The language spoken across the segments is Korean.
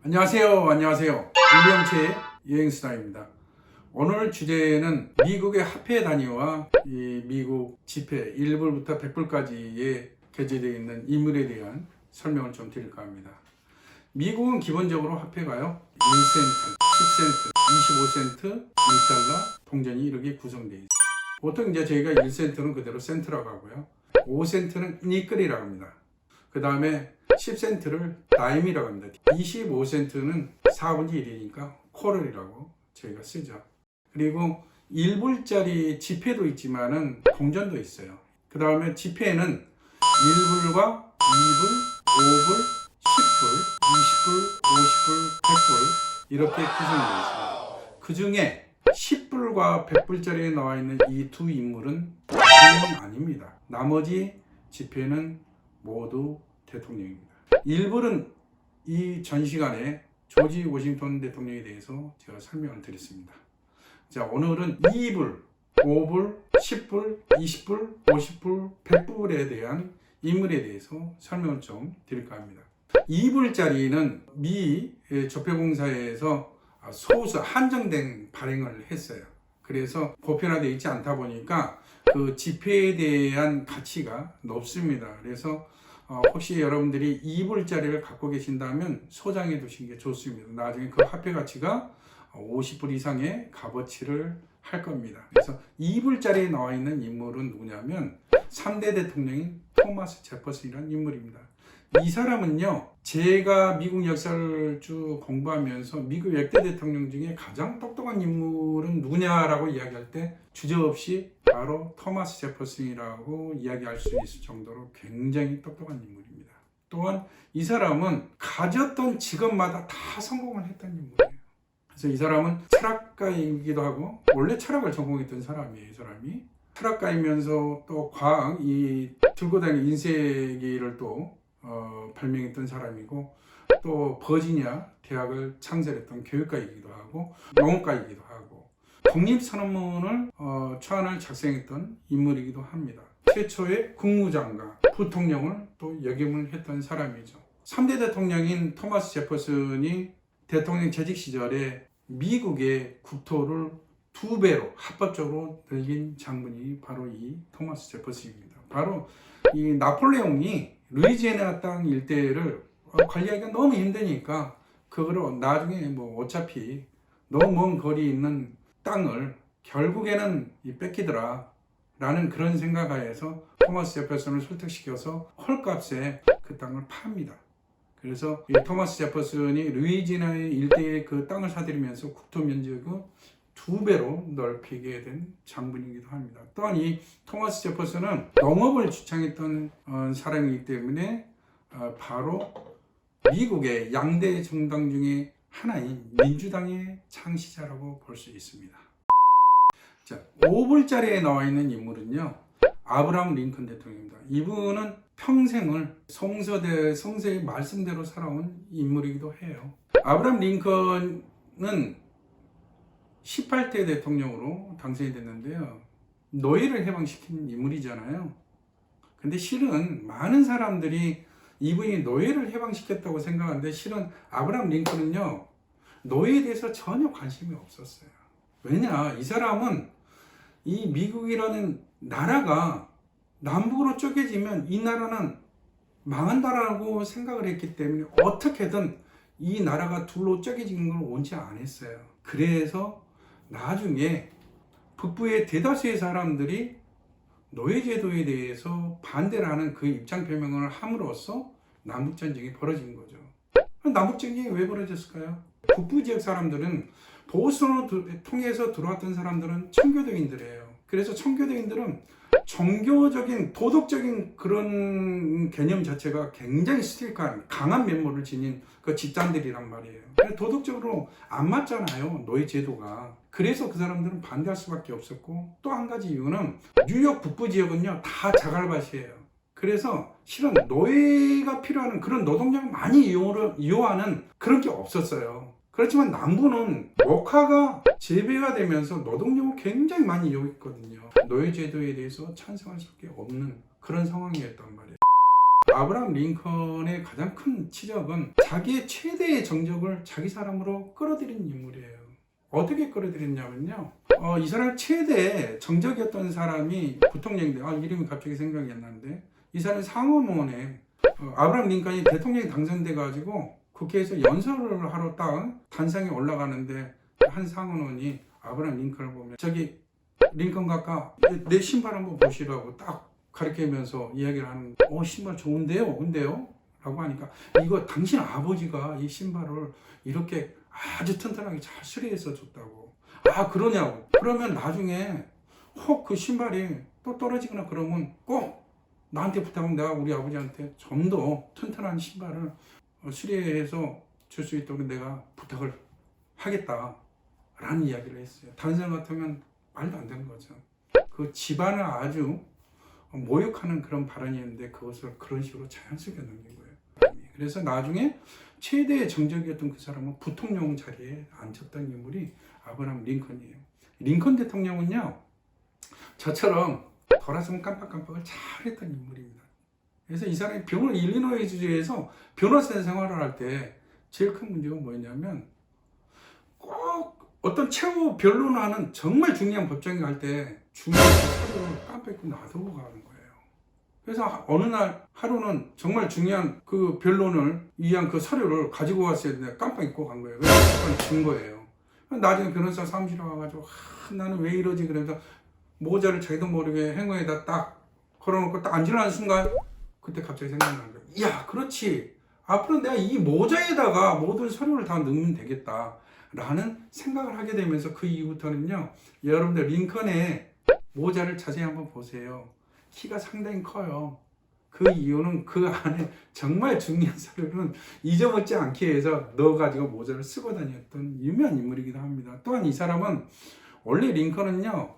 안녕하세요. 일병채의 여행수다입니다. 오늘 주제는 미국의 화폐 단위와 이 미국 지폐 1불부터 100불까지에 게재되어 있는 인물에 대한 설명을 좀 드릴까 합니다. 미국은 기본적으로 화폐가요 1센트, 10센트, 25센트, 1달러, 동전이 이렇게 구성되어 있습니다. 보통 이제 저희가 1센트는 그대로 센트라고 하고요, 5센트는 니끌이라고 합니다. 그 다음에 10센트를 다임이라고 합니다. 25센트는 4분의 1이니까 쿼럴이라고 저희가 쓰죠. 그리고 1불짜리 지폐도 있지만은 동전도 있어요. 그 다음에 지폐는 1불과 2불, 5불, 10불, 20불, 50불, 100불 이렇게 구성되어 있습니다. 그 중에 10불과 100불짜리에 나와 있는 이 두 인물은 대통령이 아닙니다. 나머지 지폐는 모두 대통령입니다. 1불은 이 전 시간에 조지 워싱턴 대통령에 대해서 제가 설명을 드렸습니다. 자, 오늘은 2불, 5불, 10불, 20불, 50불, 100불에 대한 인물에 대해서 설명을 좀 드릴까 합니다. 2불짜리는 미 적폐공사에서 소수 한정된 발행을 했어요. 그래서 보편화되어 있지 않다 보니까 그 지폐에 대한 가치가 높습니다. 그래서 혹시 여러분들이 2불짜리를 갖고 계신다면 소장해 두시는 게 좋습니다. 나중에 그 화폐 가치가 50불 이상의 값어치를 할 겁니다. 그래서 2불짜리에 나와 있는 인물은 누구냐면 3대 대통령인 토마스 제퍼슨이라는 인물입니다. 이 사람은요, 제가 미국 역사를 쭉 공부하면서 미국 역대 대통령 중에 가장 똑똑한 인물은 누구냐라고 이야기할 때 주저없이 바로 토마스 제퍼슨이라고 이야기할 수 있을 정도로 굉장히 똑똑한 인물입니다. 또한 이 사람은 가졌던 직업마다 다 성공을 했던 인물이에요. 그래서 이 사람은 철학가이기도 하고, 원래 철학을 전공했던 사람이에요. 이 사람이 철학가이면서 또 과학, 이 들고 다니는 인쇄기를 또 발명했던 사람이고, 또 버지니아 대학을 창설했던 교육가이기도 하고 농업가이기도 하고 독립선언문을 초안을 작성했던 인물이기도 합니다. 최초의 국무장관, 부통령을 또 역임을 했던 사람이죠. 3대 대통령인 토마스 제퍼슨이 대통령 재직 시절에 미국의 국토를 2배로 합법적으로 늘린 장군이 바로 이 토마스 제퍼슨입니다. 바로 이 나폴레옹이 루이지애나 땅 일대를 관리하기가 너무 힘드니까 그거를 나중에 뭐 어차피 너무 먼 거리에 있는 땅을 결국에는 뺏기더라 라는 그런 생각하에서 토마스 제퍼슨을 설득시켜서 헐값에 그 땅을 팝니다. 그래서 이 토마스 제퍼슨이 루이지애나 일대의 그 땅을 사들이면서 국토 면적을 2배로 넓히게 된 장군이기도 합니다. 또한 이 토마스 제퍼슨은 농업을 주창했던 사람이기 때문에 바로 미국의 양대 정당 중에 하나인 민주당의 창시자라고 볼 수 있습니다. 자, 5불짜리에 나와 있는 인물은요, 아브라함 링컨 대통령입니다. 이분은 평생을 성서의 말씀대로 살아온 인물이기도 해요. 아브라함 링컨은 18대 대통령으로 당선이 됐는데요, 노예를 해방시킨 인물이잖아요. 근데 실은 많은 사람들이 이분이 노예를 해방시켰다고 생각하는데, 실은 아브라함 링컨은요, 노예에 대해서 전혀 관심이 없었어요. 왜냐, 이 사람은 이 미국이라는 나라가 남북으로 쪼개지면 이 나라는 망한다라고 생각을 했기 때문에 어떻게든 이 나라가 둘로 쪼개지는 걸 원치 않았어요. 그래서 나중에 북부의 대다수의 사람들이 노예제도에 대해서 반대를 하는 그 입장 표명을 함으로써 남북전쟁이 벌어진 거죠. 남북전쟁이 왜 벌어졌을까요? 북부 지역 사람들은 보수를 통해서 들어왔던 사람들은 청교도인들이에요. 그래서 청교도인들은 종교적인, 도덕적인 그런 개념 자체가 굉장히 스틱한, 강한 면모를 지닌 그 집단들이란 말이에요. 도덕적으로 안 맞잖아요, 노예제도가. 그래서 그 사람들은 반대할 수밖에 없었고, 또 한 가지 이유는 뉴욕 북부 지역은요, 다 자갈밭이에요. 그래서 실은 노예가 필요한 그런 노동력을 많이 이용하는 그런 게 없었어요. 그렇지만 남부는 목화가 재배가 되면서 노동력을 굉장히 많이 요구했거든요. 노예제도에 대해서 찬성할 수밖에 없는 그런 상황이었단 말이에요. 아브라함 링컨의 가장 큰 치적은 자기의 최대의 정적을 자기 사람으로 끌어들인 인물이에요. 어떻게 끌어들였냐면요. 이 사람 최대 정적이었던 사람이 부통령인데, 이름이 갑자기 생각이 안 나는데, 이 사람이 상원의원에 아브라함 링컨이 대통령이 당선돼 가지고 국회에서 연설을 하러 딱 단상에 올라가는데, 한 상원의원이 아브라함 링컨을 보면, 저기 링컨 각하 내 신발 한번 보시라고 딱 가르치면서 이야기를 하는, 신발 좋은데요? 근데요? 라고 하니까, 이거 당신 아버지가 이 신발을 이렇게 아주 튼튼하게 잘 수리해서 줬다고. 그러냐고. 그러면 나중에 혹 그 신발이 또 떨어지거나 그러면 꼭 나한테 부탁하면 내가 우리 아버지한테 좀 더 튼튼한 신발을 수리해서 줄 수 있도록 내가 부탁을 하겠다 라는 이야기를 했어요. 다른 사람 같으면 말도 안 되는 거죠. 그 집안을 아주 모욕하는 그런 발언이었는데 그것을 그런 식으로 자연스럽게 넘긴 거예요. 그래서 나중에 최대의 정적이었던 그 사람은 부통령 자리에 앉혔던 인물이 아브라함 링컨이에요. 링컨 대통령은요, 저처럼 돌아서면 깜빡깜빡을 잘했던 인물입니다. 그래서 이 사람이 일리노이 주주에서 변호사 생활을 할 때 제일 큰 문제가 뭐였냐면, 꼭 어떤 최후 변론하는 정말 중요한 법정에 갈 때 중요한 서류를 깜빡 잊고 놔두고 가는 거예요. 그래서 어느 날 하루는 정말 중요한 그 변론을 위한 그 서류를 가지고 왔어야 되는데 깜빡 잊고 간 거예요. 그래서 깜빡 준 거예요. 나중에 변호사 사무실에 와가지고 나는 왜 이러지? 그래서 모자를 자기도 모르게 행거에다 딱 걸어놓고 딱 앉으려는 순간 그때 갑자기 생각나는 거예요. 이야, 그렇지. 앞으로 내가 이 모자에다가 모든 서류를 다 넣으면 되겠다 라는 생각을 하게 되면서 그 이후부터는요, 여러분들 링컨의 모자를 자세히 한번 보세요. 키가 상당히 커요. 그 이유는 그 안에 정말 중요한 서류는 잊어먹지 않게 해서 넣어가지고 모자를 쓰고 다녔던 유명한 인물이기도 합니다. 또한 이 사람은 원래 링컨은요,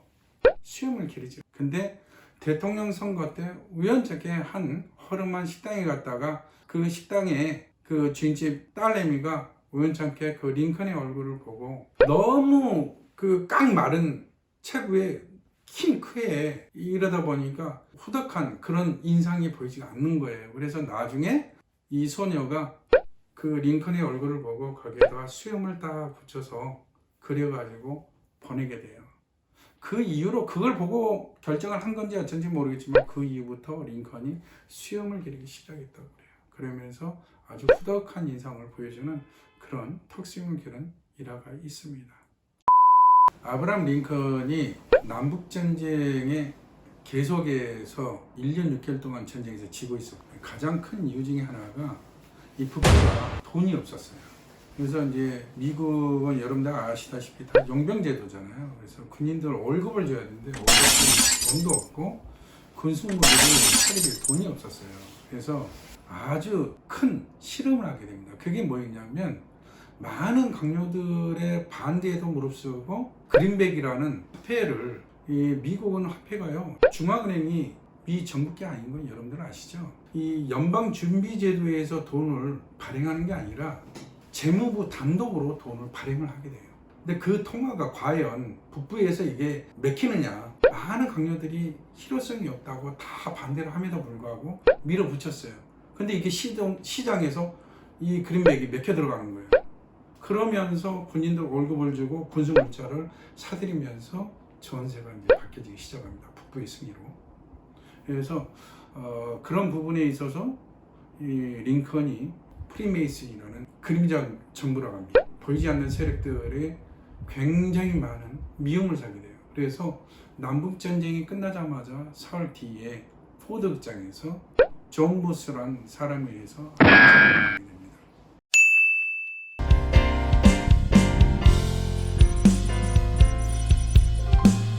수염을 기르죠. 근데 대통령 선거 때 우연찮게 한 허름한 식당에 갔다가 그 식당에 그 주인집 딸내미가 우연찮게 그 링컨의 얼굴을 보고 너무 그 깡 마른 체구에 킹 크에 이러다 보니까 후덕한 그런 인상이 보이지가 않는 거예요. 그래서 나중에 이 소녀가 그 링컨의 얼굴을 보고 거기에다가 수염을 딱 붙여서 그려가지고 보내게 돼요. 그 이후로 그걸 보고 결정을 한 건지 어쩐지 모르겠지만 그 이후부터 링컨이 수염을 기르기 시작했다고 그래요. 그러면서 아주 후덕한 인상을 보여주는 그런 턱수염을 기른 일화가 있습니다. 아브라함 링컨이 남북전쟁의 계속해서 1년 6개월 동안 전쟁에서 지고 있었고요. 가장 큰 이유 중에 하나가 이 부부가 돈이 없었어요. 그래서 이제 미국은 여러분들 아시다시피 다 용병제도잖아요. 그래서 군인들 월급을 줘야 되는데 월급이 돈도 없고 군수무들이 차리실 돈이 없었어요. 그래서 아주 큰 실험을 하게 됩니다. 그게 뭐였냐면 많은 강요들의 반대에도 무릅쓰고 그린백이라는 화폐를, 미국은 화폐가요, 중앙은행이 미 정부 게 아닌 건 여러분들 아시죠? 이 연방준비제도에서 돈을 발행하는 게 아니라 재무부 단독으로 돈을 발행을 하게 돼요. 근데 그 통화가 과연 북부에서 이게 맥히느냐, 많은 강요들이 실효성이 없다고 다 반대를 함에도 불구하고 밀어붙였어요. 근데 이게 시장에서 이 그린백이 맥혀 들어가는 거예요. 그러면서 군인들 월급을 주고 군수 물자를 사들이면서 전세가 이제 바뀌어지기 시작합니다. 북부의 승리로. 그래서 그런 부분에 있어서 이 링컨이 프리메이슨이라는 그림자 정부라고 합니다. 보이지 않는 세력들의 굉장히 많은 미움을 사게 돼요. 그래서 남북전쟁이 끝나자마자 사흘 뒤에 포드 극장에서 존 부스라는 사람에 의해서暗殺